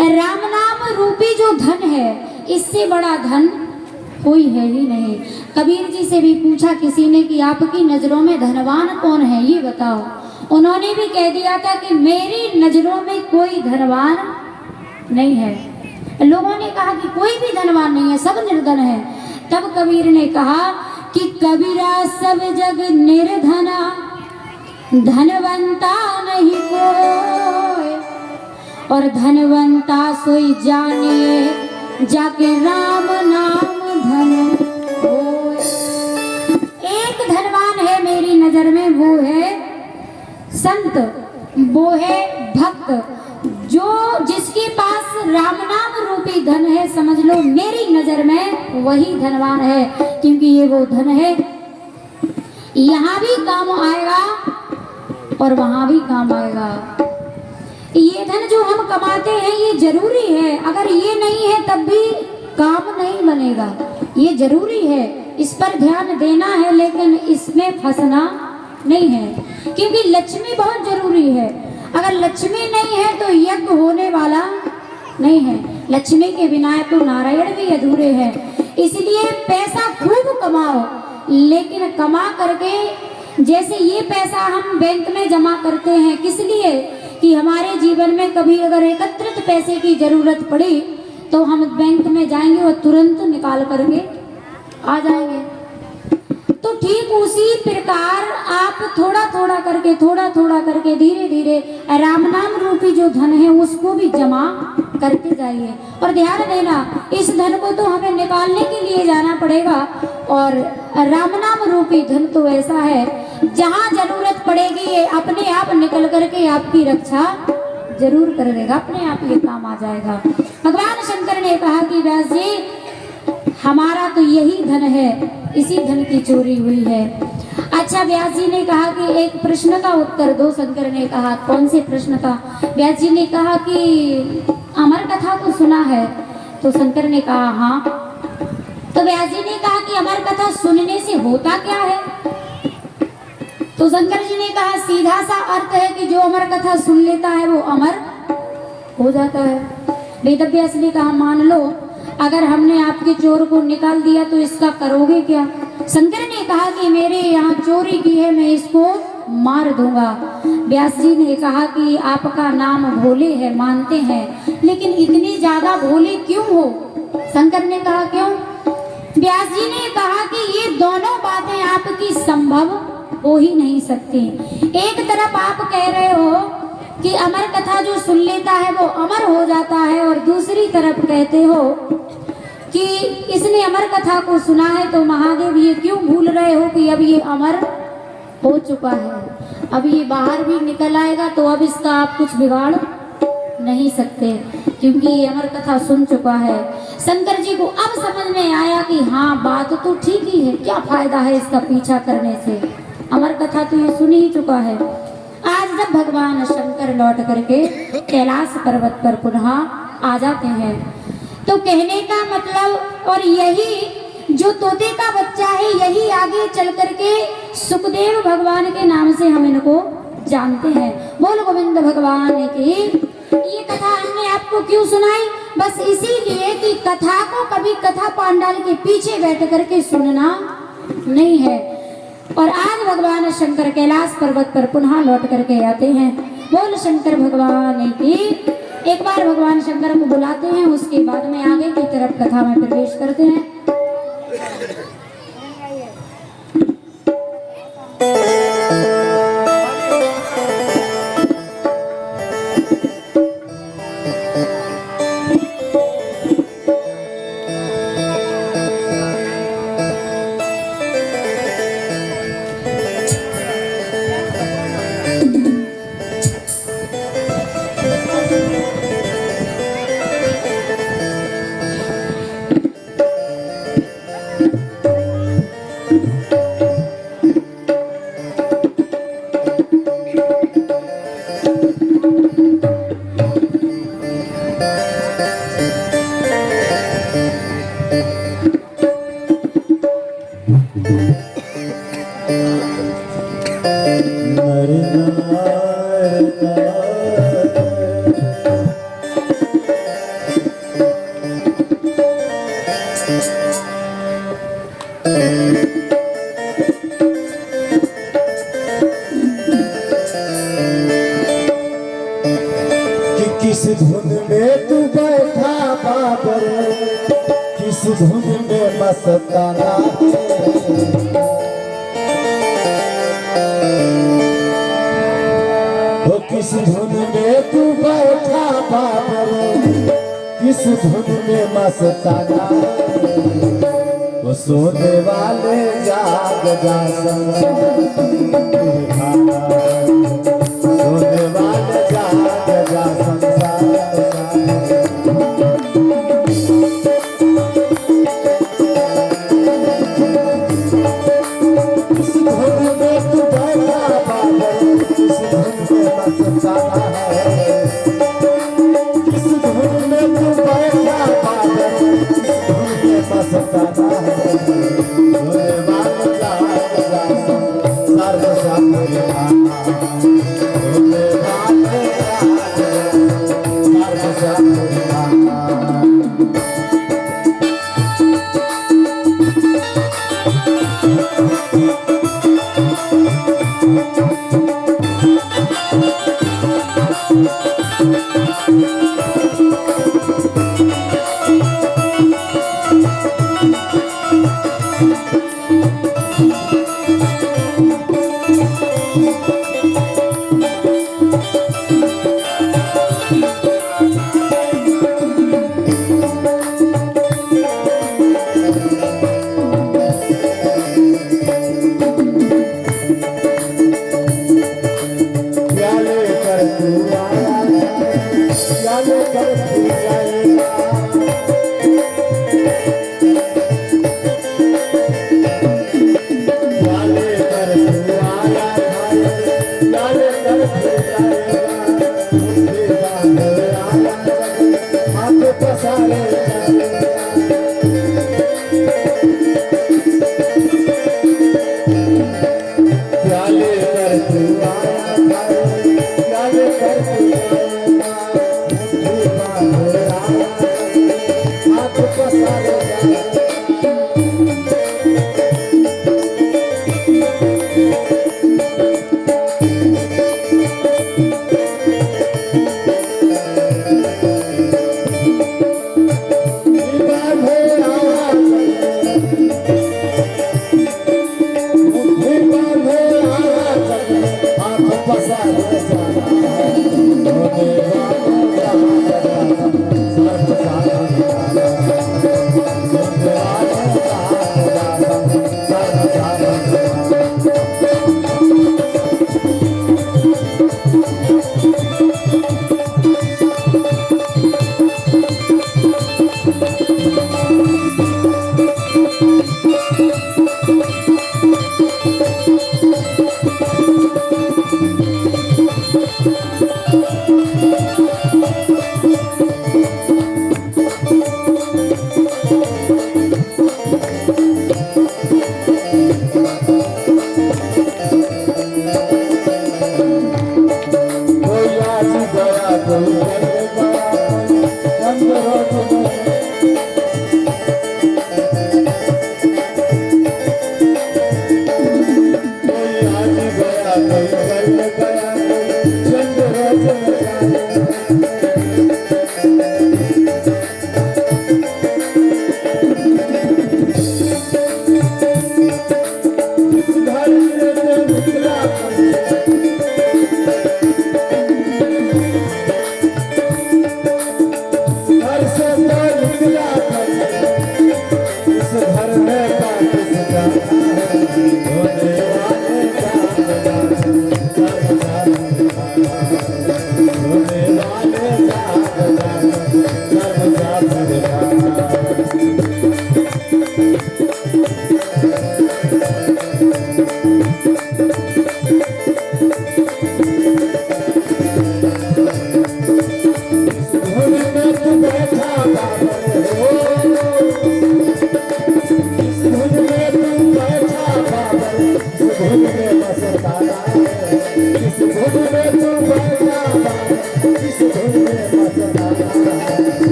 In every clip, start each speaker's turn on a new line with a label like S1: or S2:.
S1: राम नाम रूपी जो धन है, इससे बड़ा धन कोई है ही नहीं। कबीर जी से भी पूछा किसी ने कि आपकी नजरों में धनवान कौन है, ये बताओ। उन्होंने भी कह दिया था कि मेरी नजरों में कोई धनवान नहीं है। लोगों ने कहा कि कोई भी धनवान नहीं है, सब निर्धन है। तब कबीर ने कहा कि कबीरा सब जग निर्धना, धनवंता नहीं कोई, और धनवंता सोई जानिए जाके राम नाम धन होए। एक धनवान है मेरी नजर में, वो है संत, वो है भक्त, जो जिसके पास राम नाम रूपी धन है। समझ लो मेरी नजर में वही धनवान है, क्योंकि ये वो धन है यहाँ भी काम आएगा और वहां भी काम आएगा। ये धन जो हम कमाते हैं ये जरूरी है, अगर ये नहीं है तब भी काम नहीं बनेगा। ये जरूरी है, इस पर ध्यान देना है, लेकिन इसमें फंसना नहीं है, क्योंकि लक्ष्मी बहुत जरूरी है। अगर लक्ष्मी नहीं है तो यज्ञ होने वाला नहीं है। लक्ष्मी के बिना तो नारायण भी अधूरे हैं। इसलिए पैसा खूब कमाओ, लेकिन कमा करके, जैसे ये पैसा हम बैंक में जमा करते हैं किस लिए, कि हमारे जीवन में कभी अगर एकत्रित पैसे की जरूरत पड़ी तो हम बैंक में जाएंगे और तुरंत निकाल करके आ जाएंगे। तो ठीक उसी प्रकार आप थोड़ा थोड़ा करके धीरे धीरे राम नाम रूपी जो धन है उसको भी जमा करते जाइए। और ध्यान देना, इस धन को तो हमें निकालने के लिए जाना पड़ेगा, और राम नाम रूपी धन तो ऐसा है जहाँ जरूरत पड़ेगी ये अपने आप निकल करके आपकी रक्षा जरूर कर देगा, अपने आप ये काम आ जाएगा। भगवान शंकर ने कहा कि व्यास जी हमारा तो यही धन है, इसी धन की चोरी हुई है। अच्छा, व्यास जी ने कहा कि एक प्रश्न का उत्तर दो। शंकर ने कहा कौन से प्रश्न का? व्यास जी ने कहा कि अमर कथा को सुना है? तो शंकर ने कहा हाँ। तो व्यास जी ने कहा कि अमर कथा सुनने से होता क्या है? तो शंकर जी ने कहा सीधा सा अर्थ है कि जो अमर कथा सुन लेता है वो अमर हो जाता है। वेदव्यास ने कहा मान लो अगर हमने आपके चोर को निकाल दिया तो इसका करोगे क्या? शंकर ने कहा कि मेरे यहाँ चोरी की है, मैं इसको मार दूंगा। व्यास जी ने कहा कि आपका नाम भोले है, मानते हैं, लेकिन इतने ज्यादा भोले क्यों हो? शंकर ने कहा क्यों? व्यास जी ने कहा कि ये दोनों बातें आपकी संभव हो ही नहीं सकती। एक तरफ आप कह रहे हो कि अमर कथा जो सुन लेता है वो अमर हो जाता है, और दूसरी तरफ कहते हो कि इसने अमर कथा को सुना है तो महादेव ये क्यों भूल रहे हो कि अब ये अमर हो चुका है, अब ये बाहर भी निकल आएगा, तो अब इसका आप कुछ बिगाड़ नहीं सकते, क्योंकि ये अमर कथा सुन चुका है। शंकर जी को अब समझ में आया कि हाँ बात तो ठीक ही है, क्या फायदा है इसका पीछा करने से, अमर कथा तो ये सुन ही चुका है। आज जब भगवान शंकर लौट करके कैलाश पर्वत पर पुनः आ जाते हैं, तो कहने का मतलब, और यही जो तोते का बच्चा है यही आगे चल करके सुखदेव भगवान के नाम से हम इनको जानते हैं। बोल गोविंद भगवान की। ये कथा हमने आपको क्यों सुनाई? बस इसीलिए कि कथा को कभी कथा पांडाल के पीछे बैठ करके सुनना नहीं है। और आज भगवान शंकर कैलाश पर्वत पर पुनः लौट करके आते हैं। बोल शंकर भगवान की। एक बार भगवान शंकर को बुलाते हैं, उसके बाद में आगे की तरफ कथा में प्रवेश करते हैं।
S2: किस धुन में तू बैठा बाबर, किस धुन में मस्ताना वो किस धुन में तू बैठा बाबर, किस धुन में मस्ताना वो सोने वाले जाग जा सोने वाले जाग जा संसार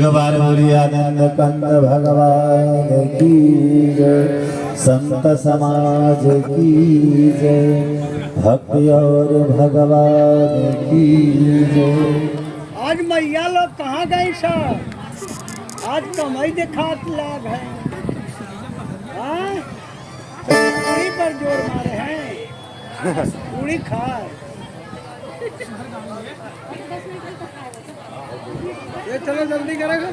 S2: एक बार बोलिए आनंद कंद भगवान की जय, संत समाज की जय, भक्ति और भगवान की जय।
S3: आज मैया लोग कहाँ गई सर? आज कमाई दिखात लाभ है। हाँ? पूरी पर जोर मारे हैं। पूरी खाए। ये चलो जल्दी करेगा।